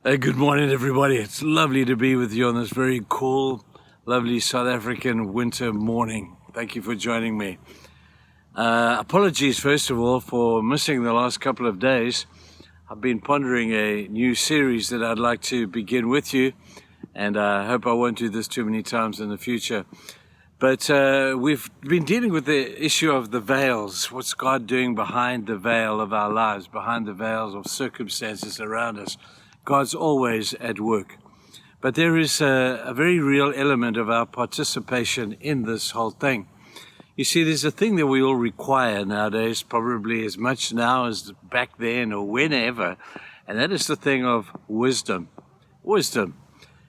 Good morning, everybody. It's lovely to be with you on this very cool, lovely South African winter morning. Thank you for joining me. Apologies, first of all, for missing the last couple of days. I've been pondering a new series that I'd like to begin with you, and I hope I won't do this too many times in the future. But we've been dealing with the issue of the veils. What's God doing behind the veil of our lives, behind the veils of circumstances around us? God's always at work. But there is a very real element of our participation in this whole thing. You see, there's a thing that we all require nowadays, probably as much now as back then or whenever, and that is the thing of wisdom. Wisdom.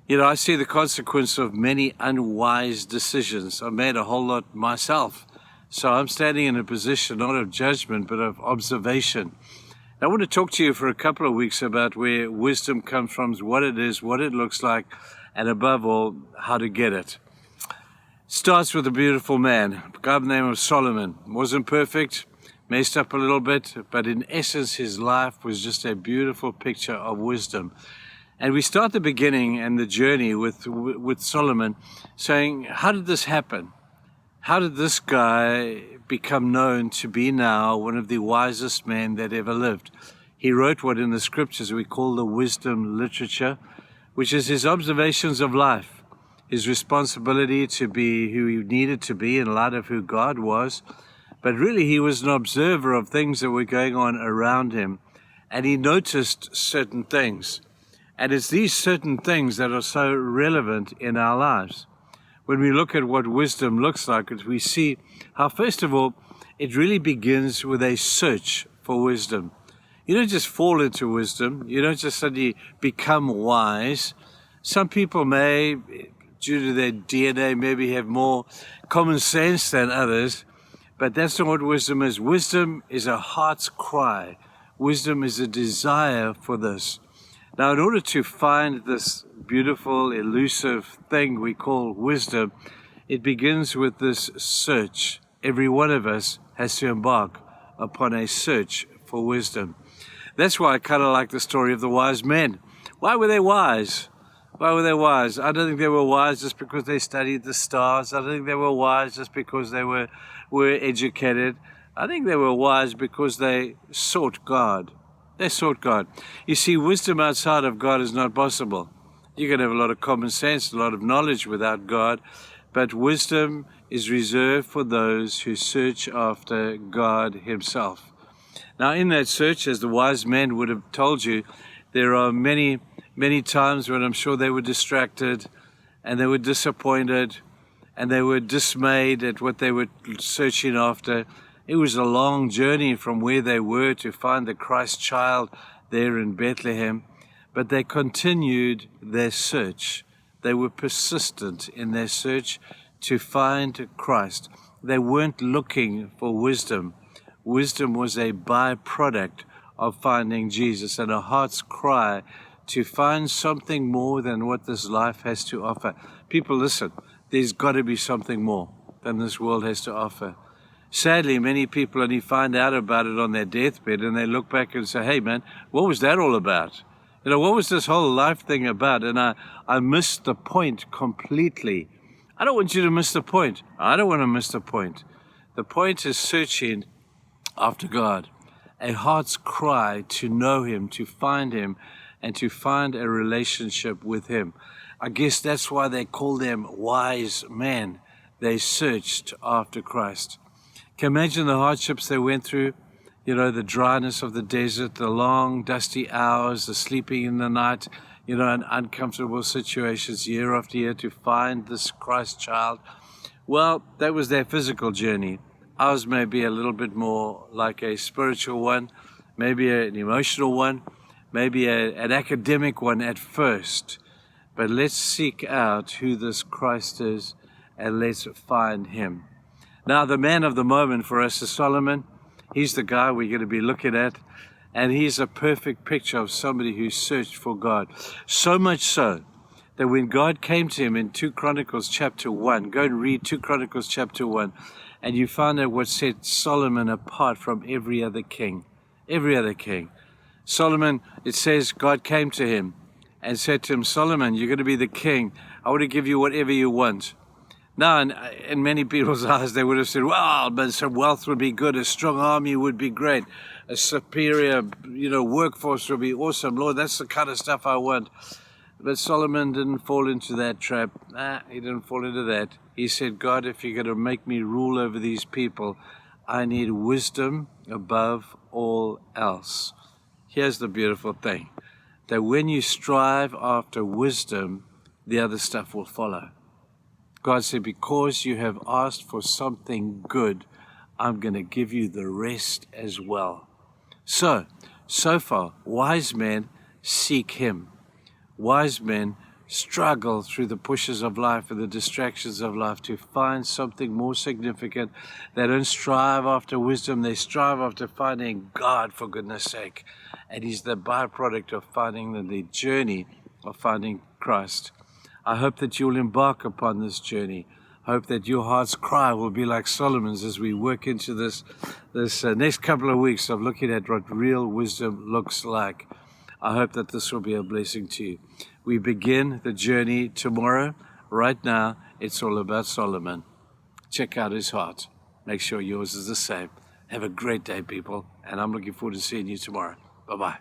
You know, I see the consequence of many unwise decisions. I've made a whole lot myself. So I'm standing in a position not of judgment, but of observation. I want to talk to you for a couple of weeks about where wisdom comes from, what it is, what it looks like, and above all, how to get it. Starts with a beautiful man, a guy by the name of Solomon. Wasn't perfect, messed up a little bit, but in essence, his life was just a beautiful picture of wisdom. And we start the beginning and the journey with Solomon saying, how did this happen? How did this guy become known to be now one of the wisest men that ever lived? He wrote what in the scriptures we call the wisdom literature, which is his observations of life, his responsibility to be who he needed to be in light of who God was. But really, he was an observer of things that were going on around him, and he noticed certain things. And it's these certain things that are so relevant in our lives. When we look at what wisdom looks like, we see how, first of all, it really begins with a search for wisdom. You don't just fall into wisdom. You don't just suddenly become wise. Some people may, due to their DNA, maybe have more common sense than others, but that's not what wisdom is. Wisdom is a heart's cry. Wisdom is a desire for this. Now, in order to find this beautiful, elusive thing we call wisdom, it begins with this search. Every one of us has to embark upon a search for wisdom. That's why I kind of like the story of the wise men. Why were they wise? Why were they wise? I don't think they were wise just because they studied the stars. I don't think they were wise just because they were educated. I think they were wise because they sought God. They sought God. You see, wisdom outside of God is not possible. You can have a lot of common sense, a lot of knowledge without God, but wisdom is reserved for those who search after God himself. Now, in that search, as the wise men would have told you, there are many, many times when I'm sure they were distracted and they were disappointed and they were dismayed at what they were searching after. It was a long journey from where they were to find the Christ child there in Bethlehem, but they continued their search. They were persistent in their search to find Christ. They weren't looking for wisdom. Wisdom was a byproduct of finding Jesus, and a heart's cry to find something more than what this life has to offer. People, listen, there's got to be something more than this world has to offer. Sadly, many people only find out about it on their deathbed, and they look back and say, hey, man, what was that all about? You know, what was this whole life thing about? And I missed the point completely. I don't want you to miss the point. I don't want to miss the point. The point is searching after God, a heart's cry to know him, to find him, and to find a relationship with him. I guess that's why they call them wise men. They searched after Christ. Can you imagine the hardships they went through? You know, the dryness of the desert, the long, dusty hours, the sleeping in the night, you know, and uncomfortable situations year after year to find this Christ child. Well, that was their physical journey. Ours may be a little bit more like a spiritual one, maybe an emotional one, maybe an academic one at first. But let's seek out who this Christ is and let's find him. Now, the man of the moment for us is Solomon. He's the guy we're going to be looking at, and he's a perfect picture of somebody who searched for God. So much so that when God came to him in 2 Chronicles chapter 1, go and read 2 Chronicles chapter 1, and you find out what set Solomon apart from every other king. Every other king. Solomon, it says God came to him and said to him, Solomon, you're going to be the king. I want to give you whatever you want. Now, in many people's eyes, they would have said, well, but some wealth would be good. A strong army would be great. A superior, workforce would be awesome. Lord, that's the kind of stuff I want. But Solomon didn't fall into that trap. He didn't fall into that. He said, God, if you're going to make me rule over these people, I need wisdom above all else. Here's the beautiful thing, that when you strive after wisdom, the other stuff will follow. God said, because you have asked for something good, I'm going to give you the rest as well. So far, wise men seek him. Wise men struggle through the pushes of life and the distractions of life to find something more significant. They don't strive after wisdom. They strive after finding God, for goodness sake. And he's the byproduct of finding the journey of finding Christ. I hope that you'll embark upon this journey. I hope that your heart's cry will be like Solomon's as we work into this next couple of weeks of looking at what real wisdom looks like. I hope that this will be a blessing to you. We begin the journey tomorrow. Right now, it's all about Solomon. Check out his heart. Make sure yours is the same. Have a great day, people, and I'm looking forward to seeing you tomorrow. Bye-bye.